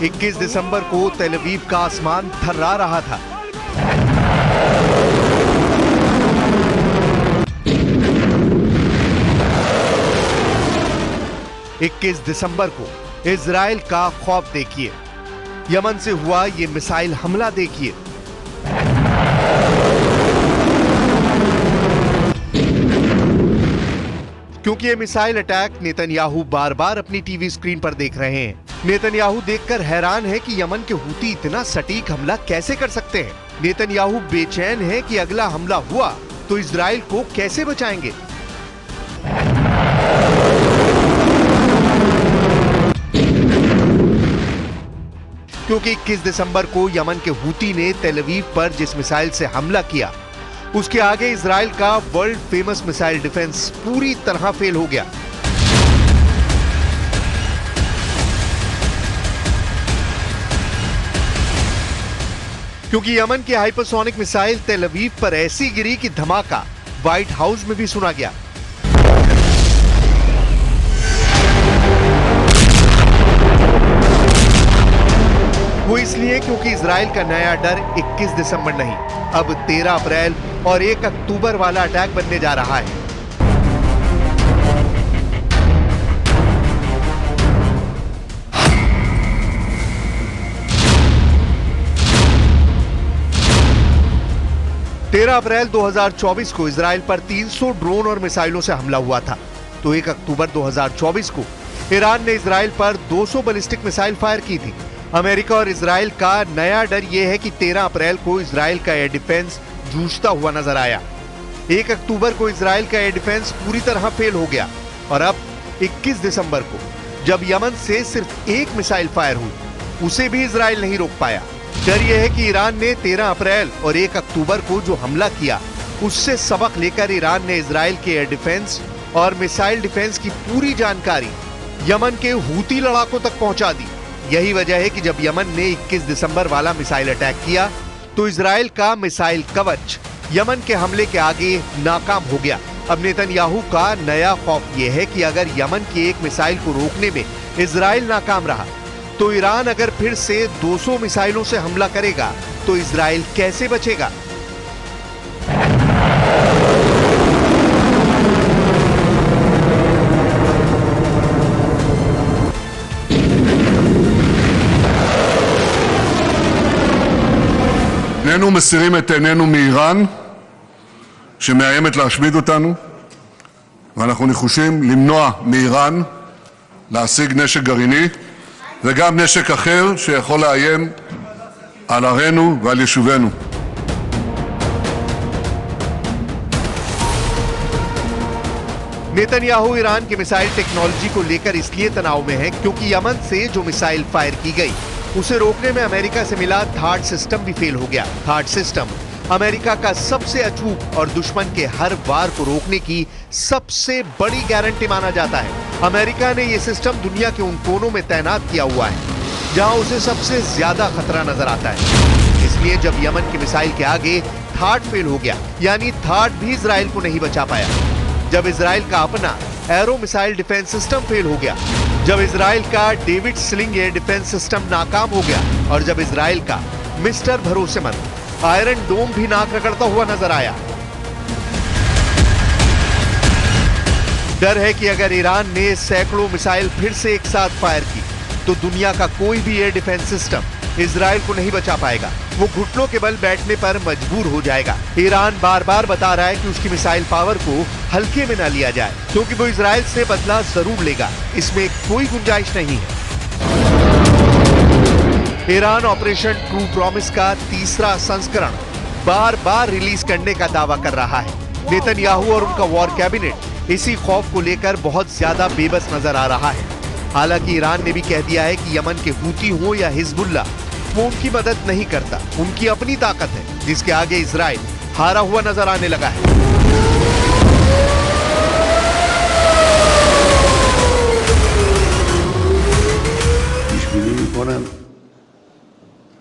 21 दिसंबर को तेल अवीव का आसमान थर्रा रहा था। इक्कीस दिसंबर को इजराइल का खौफ देखिए। यमन से हुआ ये मिसाइल हमला देखिए। क्योंकि ये मिसाइल अटैक नेतन्याहू बार बार अपनी टीवी स्क्रीन पर देख रहे हैं। नेतन्याहू देखकर हैरान है कि यमन के हूती इतना सटीक हमला कैसे कर सकते हैं। नेतन्याहू बेचैन है कि अगला हमला हुआ तो इजराइल को कैसे बचाएंगे। क्योंकि 21 दिसंबर को यमन के हूती ने तेल अवीव पर जिस मिसाइल से हमला किया, उसके आगे इजराइल का वर्ल्ड फेमस मिसाइल डिफेंस पूरी तरह फेल हो गया। क्योंकि यमन की हाइपरसोनिक मिसाइल तेल अवीव पर ऐसी गिरी कि धमाका व्हाइट हाउस में भी सुना गया। वो इसलिए क्योंकि इजराइल का नया डर 21 दिसंबर नहीं, अब 13 अप्रैल और 1 अक्टूबर वाला अटैक बनने जा रहा है। तेरह अप्रैल 2024 को इजराइल पर 300 ड्रोन और मिसाइलों से हमला हुआ था, तो 1 अक्टूबर 2024 को ईरान ने इजराइल पर 200 बैलिस्टिक मिसाइल फायर की थी। अमेरिका और इजराइल का नया डर यह है कि 13 अप्रैल को इजराइल का एयर डिफेंस जूझता हुआ नजर आया। 1 अक्टूबर को इजराइल का एयर डिफेंस पूरी तरह फेल हो गया और अब 21 दिसंबर को जब यमन से सिर्फ एक मिसाइल फायर हुई, उसे भी इजराइल नहीं रोक पाया। डर यह है कि ईरान ने 13 अप्रैल और 1 अक्टूबर को जो हमला किया, उससे सबक लेकर ईरान ने इजराइल के एयर डिफेंस और मिसाइल डिफेंस की पूरी जानकारी यमन के हूती लड़ाकों तक पहुंचा दी। यही वजह है कि जब यमन ने 21 दिसंबर वाला मिसाइल अटैक किया तो इजराइल का मिसाइल कवच यमन के हमले के आगे नाकाम हो गया। अब नेतन्याहू का नया खौफ यह है कि अगर यमन की एक मिसाइल को रोकने में इजराइल नाकाम रहा तो ईरान अगर फिर से 200 मिसाइलों से हमला करेगा तो इजराइल कैसे बचेगा। איננו מסירים את עינינו מאיראן שמאיימת להשמיד אותנו, ואנחנו נחושים למנוע מאיראן להשיג נשק גרעיני וגם נשק אחר שיכול לאיים על ערינו ועל יישובינו. नेतन्याहू ईरान की मिसाइल टेक्नोलॉजी को लेकर इसलिए तनाव में है क्योंकि यमन से जो मिसाइल फायर की गई उसे रोकने में अमेरिका से मिला थार्ड सिस्टम भी फेल हो गया। थार्ड सिस्टम अमेरिका का सबसे अचूक और दुश्मन के हर वार को रोकने की सबसे बड़ी गारंटी माना जाता है। अमेरिका ने यह सिस्टम दुनिया के उन कोनों में तैनात किया हुआ है जहां उसे सबसे ज्यादा खतरा नजर आता है। इसलिए जब यमन की मिसाइल के आगे थार्ड फेल हो गया, यानी थार्ड भी इजराइल को नहीं बचा पाया, जब इजराइल का अपना arrow missile defence system fail हो गया, जब इजराइल का David sling air defence system नाकाम हो गया और जब इजराइल का मिस्टर भरोसेमंद आयरन डोम भी नाक रगड़ता हुआ नजर आया। डर है कि अगर ईरान ने सैकड़ों मिसाइल फिर से एक साथ फायर की तो दुनिया का कोई भी एयर डिफेंस सिस्टम इजराइल को नहीं बचा पाएगा। वो घुटनों के बल बैठने पर मजबूर हो जाएगा। ईरान बार बार बता रहा है कि उसकी मिसाइल पावर को हल्के में न लिया जाए क्योंकि वो इजराइल से बदला जरूर लेगा, इसमें कोई गुंजाइश नहीं है। ईरान ऑपरेशन ट्रू प्रॉमिस का तीसरा संस्करण बार बार रिलीज करने का दावा कर रहा है। नेतन्याहू और उनका वॉर कैबिनेट इसी खौफ को लेकर बहुत ज्यादा बेबस नजर आ रहा है। हालांकि ईरान ने भी कह दिया है कि यमन के हूती हो या हिजबुल्ला, वो उनकी मदद नहीं करता, उनकी अपनी ताकत है जिसके आगे इजराइल हारा हुआ नजर आने लगा है।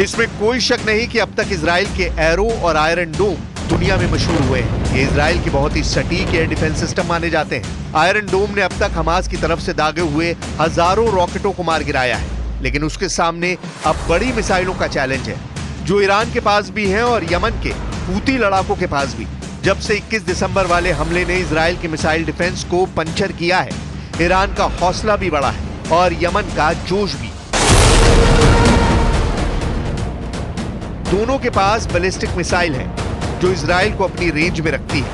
इसमें कोई शक नहीं कि अब तक इजराइल के एरो और आयरन डोम दुनिया में मशहूर हुए हैं। ये इजराइल की बहुत ही सटीक एयर डिफेंस सिस्टम माने जाते हैं। आयरन डोम ने अब तक हमास की तरफ से दागे हुए हजारों रॉकेटों को मार गिराया है, लेकिन उसके सामने अब बड़ी मिसाइलों का चैलेंज है, जो ईरान के पास भी है और यमन के हूती लड़ाकों के पास भी। जब से 21 दिसंबर वाले हमले ने इजराइल की मिसाइल डिफेंस को पंचर किया है, ईरान का हौसला भी बढ़ा है और यमन का जोश भी। दोनों के पास बैलिस्टिक मिसाइल है जो इजराइल को अपनी रेंज में रखती है।